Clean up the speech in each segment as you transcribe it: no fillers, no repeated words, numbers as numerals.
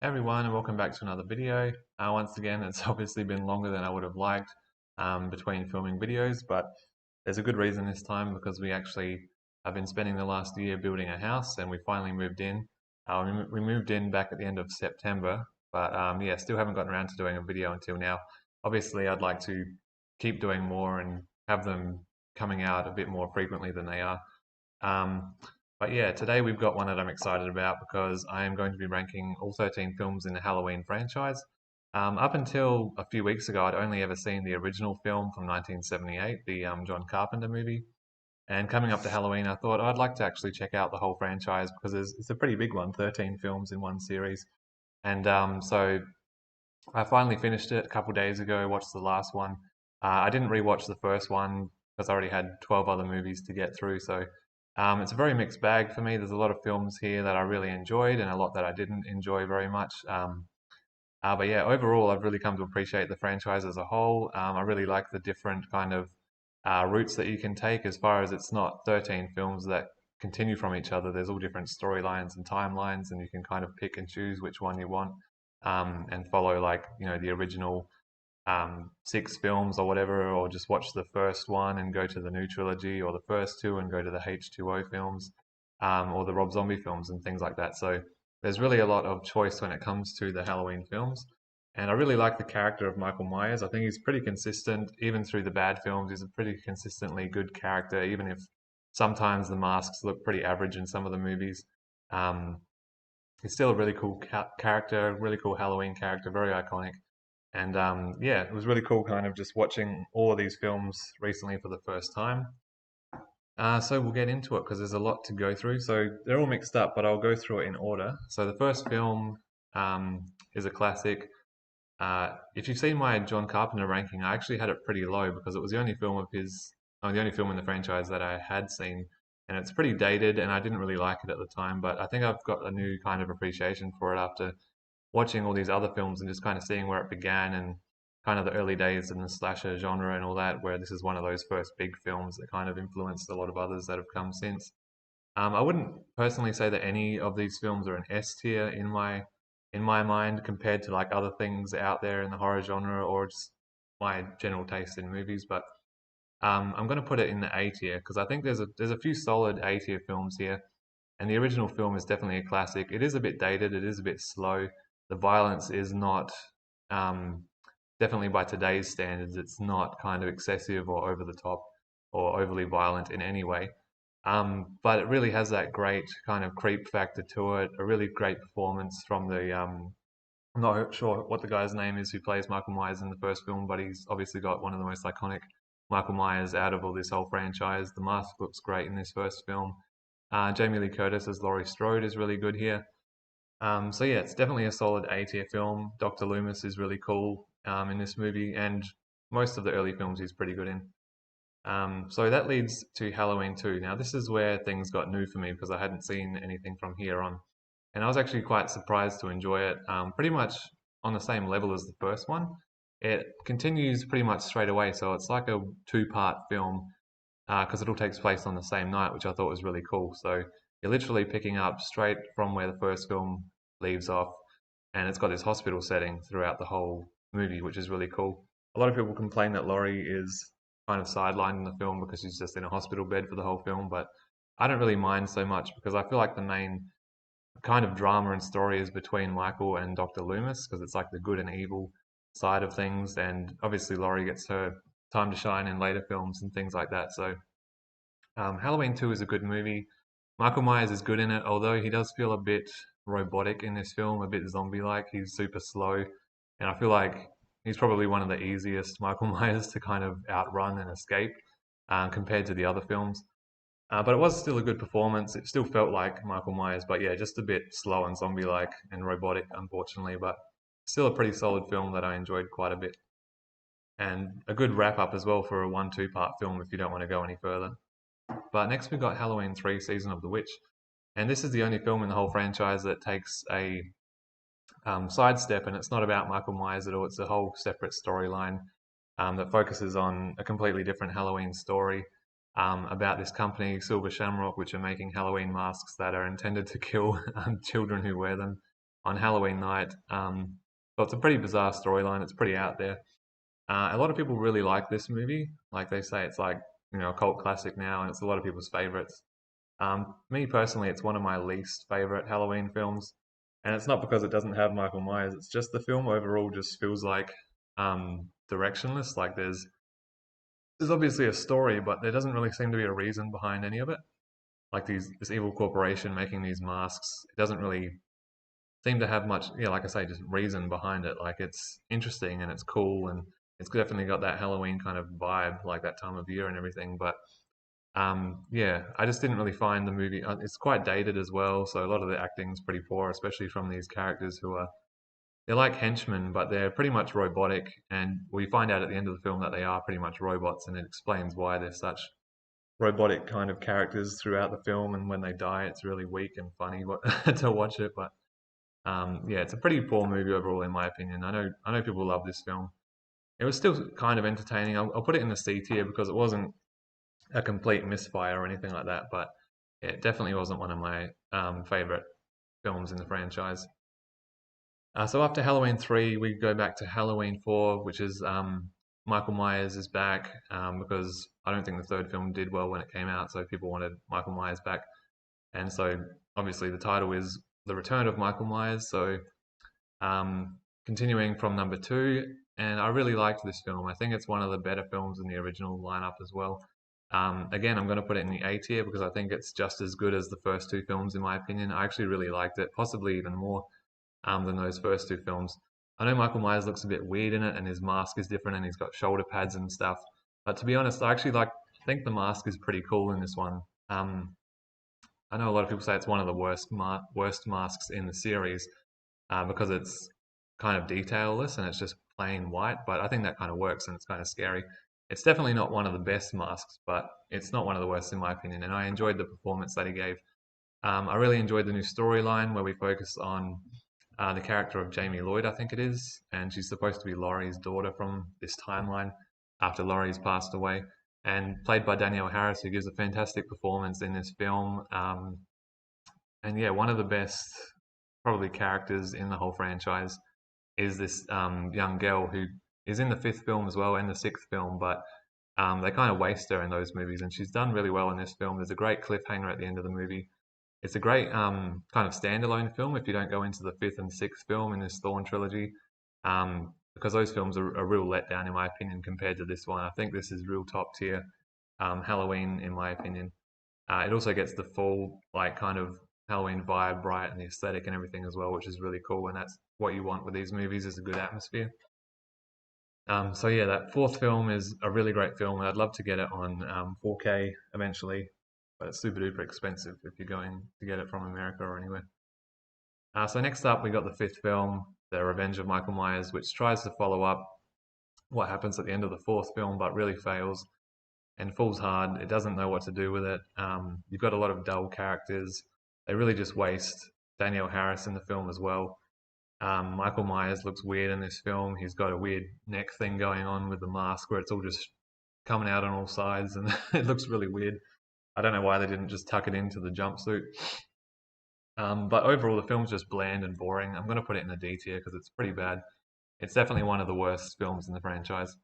Everyone, and welcome back to another video. Once again, it's obviously been longer than I would have liked between filming videos, but there's a good reason this time because we actually have been spending the last year building a house and we finally moved in. We moved in back at the end of September, but yeah, still haven't gotten around to doing a video until now. Obviously, I'd like to keep doing more and have them coming out a bit more frequently than they are. Um, but yeah, today we've got one that I'm excited about because I am going to be ranking all 13 films in the Halloween franchise. Up until a few weeks ago, I'd only ever seen the original film from 1978, the John Carpenter movie. And coming up to Halloween, I thought I'd like to actually check out the whole franchise because it's a pretty big one, 13 films in one series. And so I finally finished it a couple days ago, watched the last one. I didn't rewatch the first one because I already had 12 other movies to get through. So it's a very mixed bag for me. There's a lot of films here that I really enjoyed and a lot that I didn't enjoy very much. But yeah, overall, I've really come to appreciate the franchise as a whole. I really like the different kind of routes that you can take as far as it's not 13 films that continue from each other. There's all different storylines and timelines, and you can kind of pick and choose which one you want and follow, like, the original six films or whatever, or just watch the first one and go to the new trilogy, or the first two and go to the H2O films, or the Rob Zombie films and things like that. So there's really a lot of choice when it comes to the Halloween films. And I really like the character of Michael Myers. I think he's pretty consistent, even through the bad films. He's a pretty consistently good character, even if sometimes the masks look pretty average in some of the movies. Um, he's still a really cool character, really cool Halloween character, very iconic. And yeah, it was really cool kind of just watching all of these films recently for the first time. So we'll get into it because there's a lot to go through. So they're all mixed up, but I'll go through it in order. So the first film is a classic. If you've seen my John Carpenter ranking, I actually had it pretty low because it was the only film of his, the only film in the franchise that I had seen, and it's pretty dated, and I didn't really like it at the time. But I think I've got a new kind of appreciation for it after watching all these other films and just kind of seeing where it began and kind of the early days in the slasher genre and all that, where this is one of those first big films that kind of influenced a lot of others that have come since. I wouldn't personally say that any of these films are an S tier in my mind compared to like other things out there in the horror genre or just my general taste in movies, but I'm going to put it in the A tier because I think there's a few solid A tier films here, and the original film is definitely a classic. It is a bit dated, it is a bit slow. The violence is not um, definitely by today's standards. It's not kind of excessive or over the top or overly violent in any way. But it really has that great kind of creep factor to it. A really great performance from the I'm not sure what the guy's name is who plays Michael Myers in the first film, but he's obviously got one of the most iconic Michael Myers out of all this whole franchise. The mask looks great in this first film. Jamie Lee Curtis as Laurie Strode is really good here. So yeah, it's definitely a solid A tier film. Dr. Loomis is really cool in this movie, and most of the early films he's pretty good in. So that leads to Halloween 2. Now this is where things got new for me because I hadn't seen anything from here on, and I was actually quite surprised to enjoy it. Pretty much on the same level as the first one. It continues pretty much straight away, so it's like a two-part film because it all takes place on the same night, which I thought was really cool. So you're literally picking up straight from where the first film leaves off, and it's got this hospital setting throughout the whole movie, which is really cool. A lot of people complain that Laurie is kind of sidelined in the film because she's just in a hospital bed for the whole film, but I don't really mind so much because I feel like the main kind of drama and story is between Michael and Dr. Loomis because it's like the good and evil side of things, and obviously Laurie gets her time to shine in later films and things like that. So Halloween 2 is a good movie. Michael Myers is good in it, although he does feel a bit robotic in this film, a bit zombie-like. He's super slow, and I feel like he's probably one of the easiest Michael Myers to kind of outrun and escape compared to the other films. But it was still a good performance. It still felt like Michael Myers, but yeah, just a bit slow and zombie-like and robotic, unfortunately. But still a pretty solid film that I enjoyed quite a bit, and a good wrap-up as well for a 1-2 part film if you don't want to go any further. But next we've got Halloween 3 Season of the Witch. And this is the only film in the whole franchise that takes a sidestep, and it's not about Michael Myers at all. It's a whole separate storyline that focuses on a completely different Halloween story about this company, Silver Shamrock, which are making Halloween masks that are intended to kill children who wear them on Halloween night. So it's a pretty bizarre storyline. It's pretty out there. A lot of people really like this movie. Like they say, it's like a cult classic now, and it's a lot of people's favorites. Me personally, it's one of my least favorite Halloween films, and it's not because it doesn't have Michael Myers. It's just the film overall just feels like directionless. Like there's obviously a story, but there doesn't really seem to be a reason behind any of it. Like this evil corporation making these masks, it doesn't really seem to have much, yeah, like I say, just reason behind it. Like it's interesting and it's cool and it's definitely got that Halloween kind of vibe, like that time of year and everything. But yeah, I just didn't really find the movie. It's quite dated as well, so a lot of the acting's pretty poor, especially from these characters who are they're like henchmen, but they're pretty much robotic. And we find out at the end of the film that they are pretty much robots, and it explains why they're such robotic kind of characters throughout the film. And when they die, it's really weak and funny to watch it. But yeah, it's a pretty poor movie overall, in my opinion. I know people love this film. It was still kind of entertaining. I'll put it in the C tier because it wasn't a complete misfire or anything like that, but it definitely wasn't one of my favorite films in the franchise. So after Halloween 3, we go back to Halloween 4, which is Michael Myers is back because I don't think the third film did well when it came out, so people wanted Michael Myers back. And so obviously the title is The Return of Michael Myers. So continuing from number 2, and I really liked this film. I think it's one of the better films in the original lineup as well. Again, I'm going to put it in the A tier because I think it's just as good as the first two films, in my opinion. I actually really liked it, possibly even more than those first two films. I know Michael Myers looks a bit weird in it, and his mask is different, and he's got shoulder pads and stuff. But to be honest, I actually think the mask is pretty cool in this one. I know a lot of people say it's one of the worst masks in the series because it's kind of detailless and it's just plain white. But I think that kind of works and it's kind of scary. It's definitely not one of the best masks, but it's not one of the worst in my opinion. And I enjoyed the performance that he gave. I really enjoyed the new storyline where we focus on the character of Jamie Lloyd, I think it is, and she's supposed to be Laurie's daughter from this timeline after Laurie's passed away, and played by Danielle Harris, who gives a fantastic performance in this film. And yeah, one of the best probably characters in the whole franchise is this young girl who is in the fifth film as well and the sixth film, but they kind of waste her in those movies, and she's done really well in this film. There's a great cliffhanger at the end of the movie. It's a great kind of standalone film if you don't go into the fifth and sixth film in this Thorn trilogy, because those films are a real letdown in my opinion compared to this one. I think this is real top tier Halloween in my opinion. It also gets the full like kind of Halloween vibe right and the aesthetic and everything as well, which is really cool. And that's what you want with these movies is a good atmosphere. So yeah, that fourth film is a really great film, and I'd love to get it on 4K eventually, but it's super duper expensive if you're going to get it from America or anywhere. So next up, we got the fifth film, The Revenge of Michael Myers, which tries to follow up what happens at the end of the fourth film, but really fails and falls hard. It doesn't know what to do with it. You've got a lot of dull characters. They really just waste Danielle Harris in the film as well. Michael Myers looks weird in this film. He's got a weird neck thing going on with the mask where it's all just coming out on all sides and it looks really weird. I don't know why they didn't just tuck it into the jumpsuit. But overall, the film's just bland and boring. I'm going to put it in the D tier because it's pretty bad. It's definitely one of the worst films in the franchise.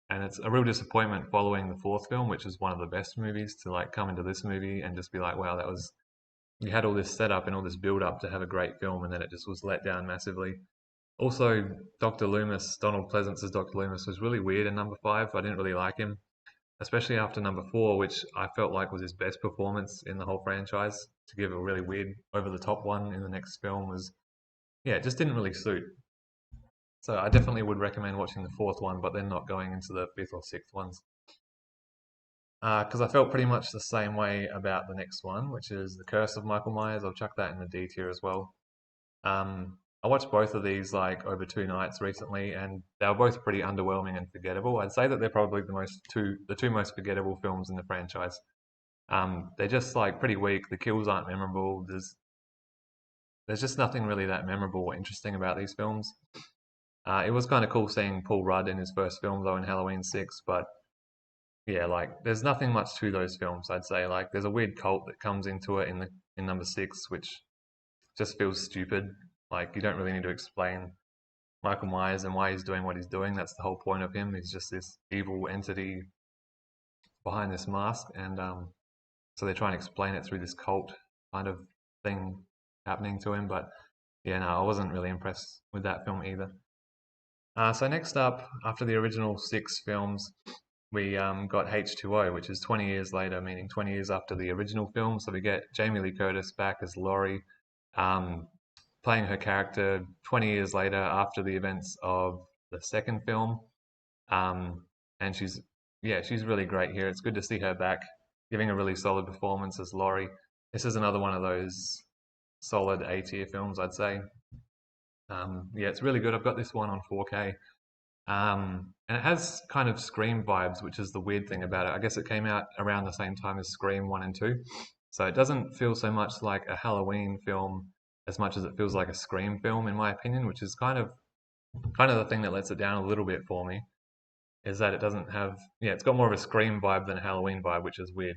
And it's a real disappointment following the fourth film, which is one of the best movies, to like come into this movie and just be like, wow, that was you had all this setup and all this build up to have a great film, and then it just was let down massively. Also, Dr. Loomis, Donald Pleasence's Dr. Loomis, was really weird in number five. I didn't really like him, especially after number four, which I felt like was his best performance in the whole franchise. To give a really weird, over the top one in the next film was, yeah, it just didn't really suit. So I definitely would recommend watching the fourth one, but then not going into the fifth or sixth ones. Because I felt pretty much the same way about the next one, which is The Curse of Michael Myers. I'll chuck that in the D tier as well. I watched both of these like over 2 nights recently, and they were both pretty underwhelming and forgettable. I'd say that they're probably the two most forgettable films in the franchise. They're just like pretty weak. The kills aren't memorable. There's just nothing really that memorable or interesting about these films. It was kind of cool seeing Paul Rudd in his first film though in Halloween 6, but yeah, like there's nothing much to those films. I'd say like there's a weird cult that comes into it in number 6, which just feels stupid. Like, you don't really need to explain Michael Myers and why he's doing what he's doing. That's the whole point of him. He's just this evil entity behind this mask, and so they try and explain it through this cult kind of thing happening to him. But yeah, no, I wasn't really impressed with that film either. So next up, after the original 6 films, we got H2O, which is 20 years later, meaning 20 years after the original film. So we get Jamie Lee Curtis back as Laurie, um, playing her character 20 years later after the events of the second film. Um, and she's really great here. It's good to see her back, giving a really solid performance as Laurie. This is another one of those solid A-tier films, I'd say. Yeah, it's really good. I've got this one on 4K. And it has kind of Scream vibes, which is the weird thing about it. I guess it came out around the same time as Scream 1 and 2. So it doesn't feel so much like a Halloween film as much as it feels like a Scream film, in my opinion, which is kind of the thing that lets it down a little bit for me, is that it doesn't have, yeah, it's got more of a Scream vibe than a Halloween vibe, which is weird.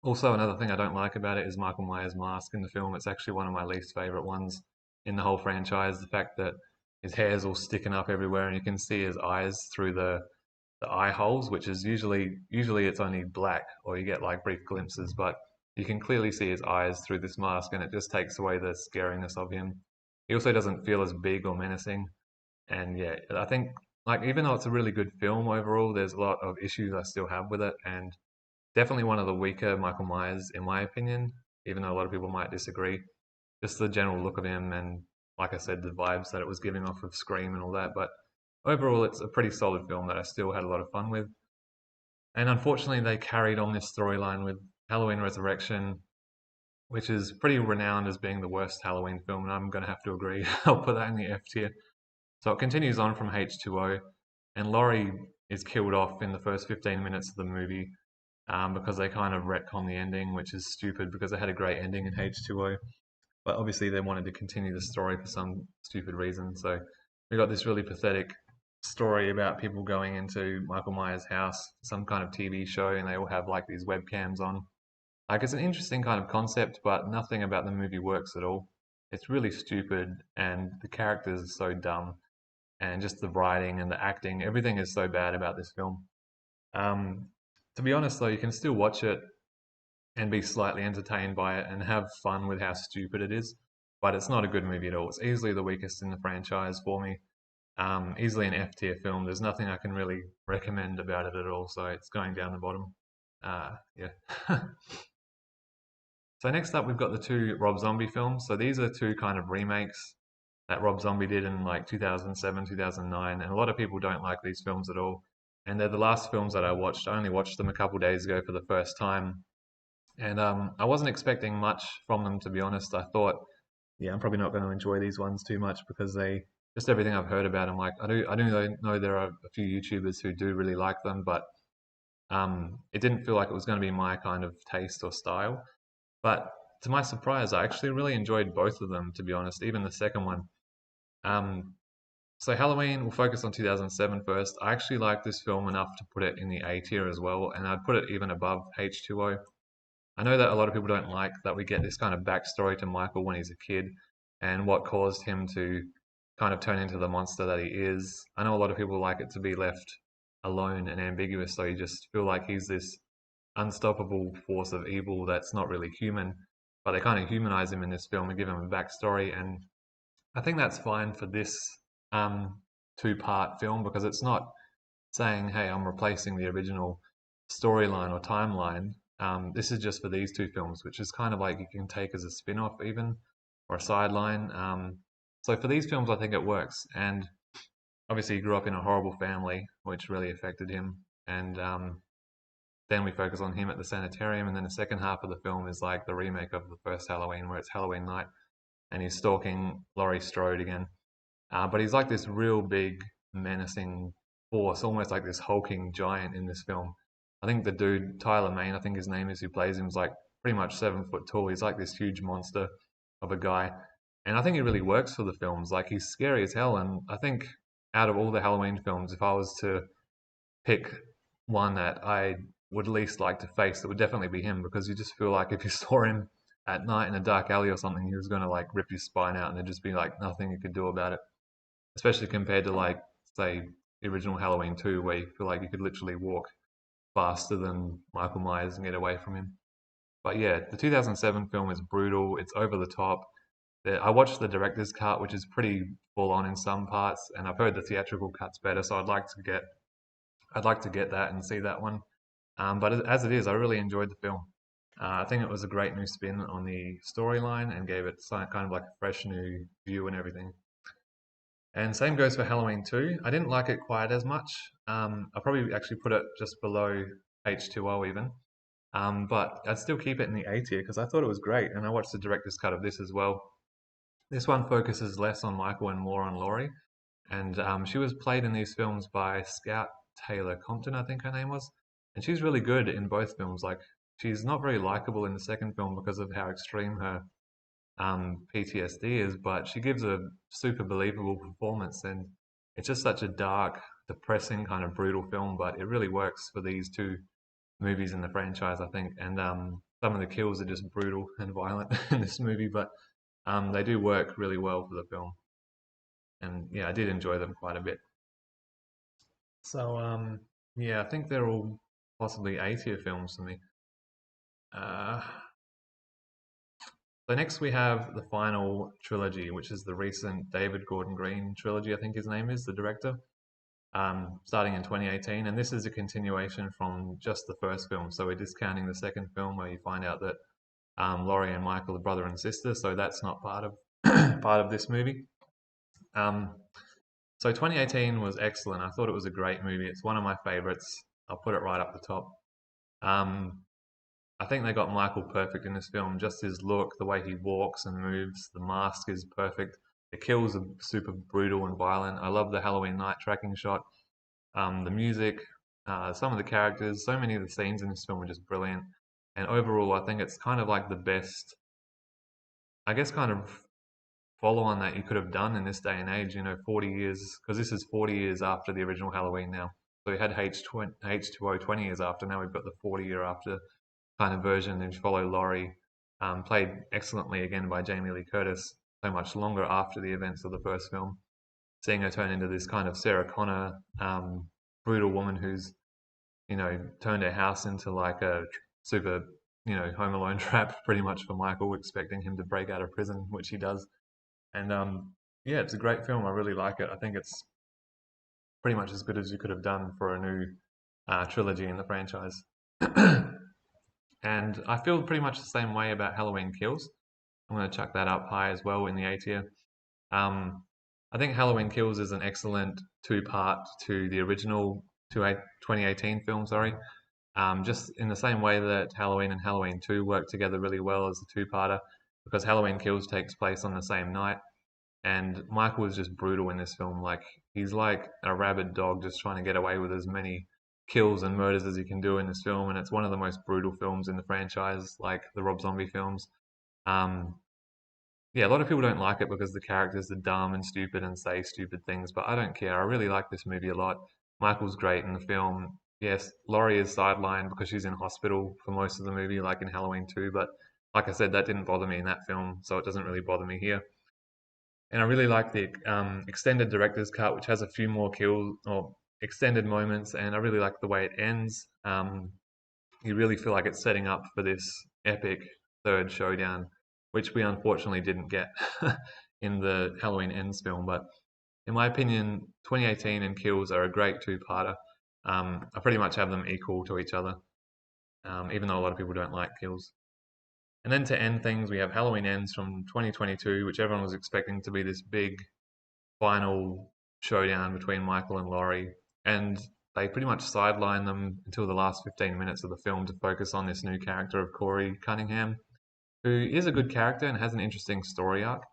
Also, another thing I don't like about it is Michael Myers' mask in the film. It's actually one of my least favorite ones in the whole franchise. The fact that his hair's all sticking up everywhere and you can see his eyes through the eye holes, which is usually it's only black or you get like brief glimpses, but you can clearly see his eyes through this mask and it just takes away the scariness of him. He also doesn't feel as big or menacing. And yeah, I think like even though it's a really good film overall, there's a lot of issues I still have with it, and definitely one of the weaker Michael Myers in my opinion, even though a lot of people might disagree. Just the general look of him and like I said, the vibes that it was giving off of Scream and all that. But overall, it's a pretty solid film that I still had a lot of fun with. And unfortunately, they carried on this storyline with Halloween Resurrection, which is pretty renowned as being the worst Halloween film, and I'm going to have to agree. I'll put that in the F tier. So it continues on from H2O, and Laurie is killed off in the first 15 minutes of the movie because they kind of retcon the ending, which is stupid because they had a great ending in H2O. But obviously they wanted to continue the story for some stupid reason. So we got this really pathetic story about people going into Michael Myers' house, some kind of TV show, and they all have like these webcams on. Like it's an interesting kind of concept, but nothing about the movie works at all. It's really stupid, and the characters are so dumb, and just the writing and the acting, everything is so bad about this film. Um, to be honest, though, you can still watch it and be slightly entertained by it and have fun with how stupid it is. But it's not a good movie at all. It's easily the weakest in the franchise for me. Easily an F tier film. There's nothing I can really recommend about it at all. So it's going down the bottom. Yeah. So next up, we've got the 2 Rob Zombie films. So these are 2 kind of remakes that Rob Zombie did in like 2007, 2009. And a lot of people don't like these films at all. And they're the last films that I watched. I only watched them a couple days ago for the first time. And I wasn't expecting much from them, to be honest. I thought, yeah, I'm probably not going to enjoy these ones too much because they just everything I've heard about them. Like I do know there are a few YouTubers who do really like them, but it didn't feel like it was going to be my kind of taste or style. But to my surprise, I actually really enjoyed both of them, to be honest, even the second one. Um, so Halloween, we'll focus on 2007 first. I actually like this film enough to put it in the A tier as well, and I'd put it even above H2O. I know that a lot of people don't like that we get this kind of backstory to Michael when he's a kid and what caused him to kind of turn into the monster that he is. I know a lot of people like it to be left alone and ambiguous, so you just feel like he's this unstoppable force of evil that's not really human, but they kind of humanize him in this film and give him a backstory. And I think that's fine for this 2-part film because it's not saying, hey, I'm replacing the original storyline or timeline. This is just for these 2 films, which is kind of like you can take as a spin off, even, or a sideline. So for these films, I think it works. And obviously, he grew up in a horrible family, which really affected him. And then we focus on him at the sanitarium. And then the second half of the film is like the remake of the first Halloween, where it's Halloween night and he's stalking Laurie Strode again. But he's like this real big, menacing force, almost like this hulking giant in this film. I think the dude, Tyler Mane, I think his name is, who plays him, is like pretty much 7 foot tall. He's like this huge monster of a guy. And I think he really works for the films. Like he's scary as hell. And I think out of all the Halloween films, if I was to pick one that I would least like to face, it would definitely be him because you just feel like if you saw him at night in a dark alley or something, he was going to like rip your spine out and there'd just be like nothing you could do about it. Especially compared to like, say, the original Halloween 2, where you feel like you could literally walk faster than Michael Myers and get away from him. But yeah, the 2007 film is brutal. It's over the top. I watched the director's cut, which is pretty full on in some parts, and I've heard the theatrical cut's better. So I'd like to get that and see that one. But as it is, I really enjoyed the film. I think it was a great new spin on the storyline and gave it kind of like a fresh new view and everything. And same goes for Halloween 2. I didn't like it quite as much. I probably actually put it just below H2O even. But I'd still keep it in the A tier because I thought it was great. And I watched the director's cut of this as well. This one focuses less on Michael and more on Laurie. And she was played in these films by Scout Taylor Compton, I think her name was. And she's really good in both films. Like, she's not very likable in the second film because of how extreme her PTSD is, but she gives a super believable performance, and it's just such a dark, depressing, kind of brutal film, but it really works for these two movies in the franchise, I think. And some of the kills are just brutal and violent in this movie, but they do work really well for the film. And yeah, I did enjoy them quite a bit. So yeah, I think they're all possibly A tier films for me. Uh, So next we have the final trilogy, which is the recent David Gordon Green trilogy, I think his name is, the director, starting in 2018. And this is a continuation from just the first film. So we're discounting the second film where you find out that Laurie and Michael are brother and sister. So that's not part of part of this movie. Um, so 2018 was excellent. I thought it was a great movie. It's one of my favorites. I'll put it right up the top. Um, I think they got Michael perfect in this film. Just his look, the way he walks and moves, the mask is perfect. The kills are super brutal and violent. I love the Halloween night tracking shot. The music, some of the characters, so many of the scenes in this film are just brilliant. And overall, I think it's kind of like the best, I guess, kind of follow on that you could have done in this day and age. 40 years, because this is 40 years after the original Halloween now. So we had H2O 20 years after. Now we've got the 40-year after kind of version, and you follow Laurie, played excellently again by Jamie Lee Curtis, so much longer after the events of the first film. Seeing her turn into this kind of Sarah Connor, brutal woman who's, turned her house into like a super, Home Alone trap pretty much for Michael, expecting him to break out of prison, which he does. And yeah, it's a great film. I really like it. I think it's pretty much as good as you could have done for a new trilogy in the franchise. And I feel pretty much the same way about Halloween Kills. I'm going to chuck that up high as well in the A tier. Um, I think Halloween Kills is an excellent two-part to the original 2018 film, sorry. Just in the same way that Halloween and Halloween 2 work together really well as a two-parter, because Halloween Kills takes place on the same night. And Michael is just brutal in this film. Like, he's like a rabid dog just trying to get away with as many kills and murders as he can do in this film. And it's one of the most brutal films in the franchise, like the Rob Zombie films. Um, yeah, a lot of people don't like it because the characters are dumb and stupid and say stupid things, but I don't care. I really like this movie a lot. Michael's great in the film. Yes, Laurie is sidelined because she's in hospital for most of the movie, like in Halloween 2, but like I said, that didn't bother me in that film, so it doesn't really bother me here. And I really like the extended director's cut, which has a few more kills or extended moments, and I really like the way it ends. You really feel like it's setting up for this epic third showdown, which we unfortunately didn't get in the Halloween Ends film. But in my opinion, 2018 and Kills are a great two-parter. I pretty much have them equal to each other, even though a lot of people don't like Kills. And then to end things, we have Halloween Ends from 2022, which everyone was expecting to be this big final showdown between Michael and Laurie. And they pretty much sideline them until the last 15 minutes of the film to focus on this new character of Corey Cunningham, who is a good character and has an interesting story arc.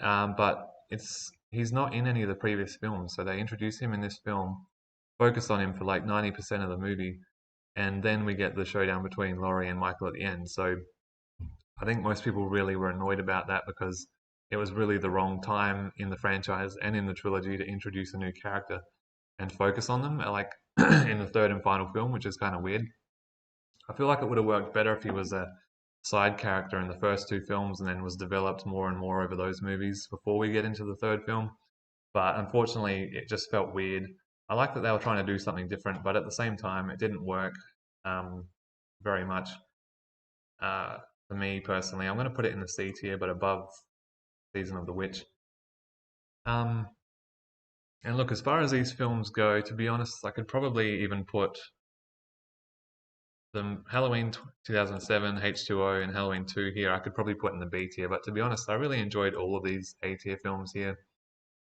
But he's not in any of the previous films, so they introduce him in this film, focus on him for like 90% of the movie, and then we get the showdown between Laurie and Michael at the end. So I think most people really were annoyed about that because it was really the wrong time in the franchise and in the trilogy to introduce a new character and focus on them, like in the third and final film, which is kind of weird. I feel like it would have worked better if he was a side character in the first two films and then was developed more and more over those movies before we get into the third film. But unfortunately, it just felt weird. I like that they were trying to do something different, but at the same time, it didn't work um, very much uh, for me personally. I'm going to put it in the C tier, but above Season of the Witch. Um, and look, as far as these films go, to be honest, I could probably even put the Halloween 2007, H2O, and Halloween 2 here. I could probably put in the B tier, but to be honest, I really enjoyed all of these A tier films here.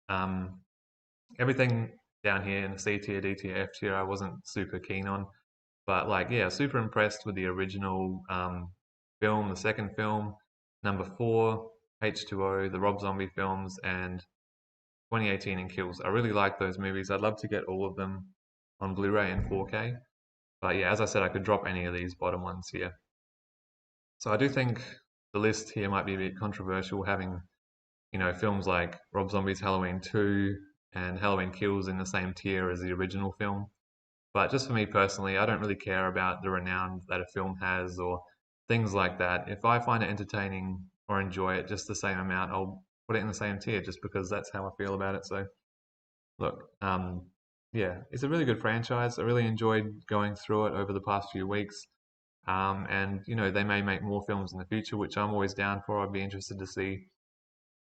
Um, Everything down here in the C tier, D tier, F tier, I wasn't super keen on. But like, yeah, super impressed with the original film, the second film, number four, H2O, the Rob Zombie films, and 2018 and Kills. I really like those movies. I'd love to get all of them on Blu-ray and 4K. But yeah, as I said, I could drop any of these bottom ones here. So I do think the list here might be a bit controversial, having films like Rob Zombie's Halloween 2 and Halloween Kills in the same tier as the original film. But just for me personally, I don't really care about the renown that a film has or things like that. If I find it entertaining or enjoy it just the same amount, I'll put it in the same tier just because that's how I feel about it. So, look, yeah, it's a really good franchise. I really enjoyed going through it over the past few weeks. And, they may make more films in the future, which I'm always down for. I'd be interested to see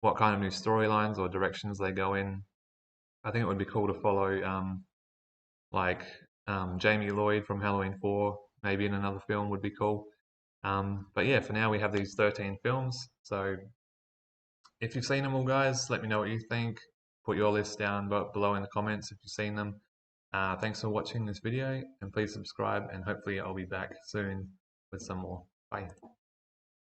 what kind of new storylines or directions they go in. I think it would be cool to follow like Jamie Lloyd from Halloween 4, maybe in another film would be cool. But yeah, for now we have these 13 films. So if you've seen them all, guys, let me know what you think. Put your list down below in the comments if you've seen them. Thanks for watching this video and please subscribe and hopefully I'll be back soon with some more. Bye.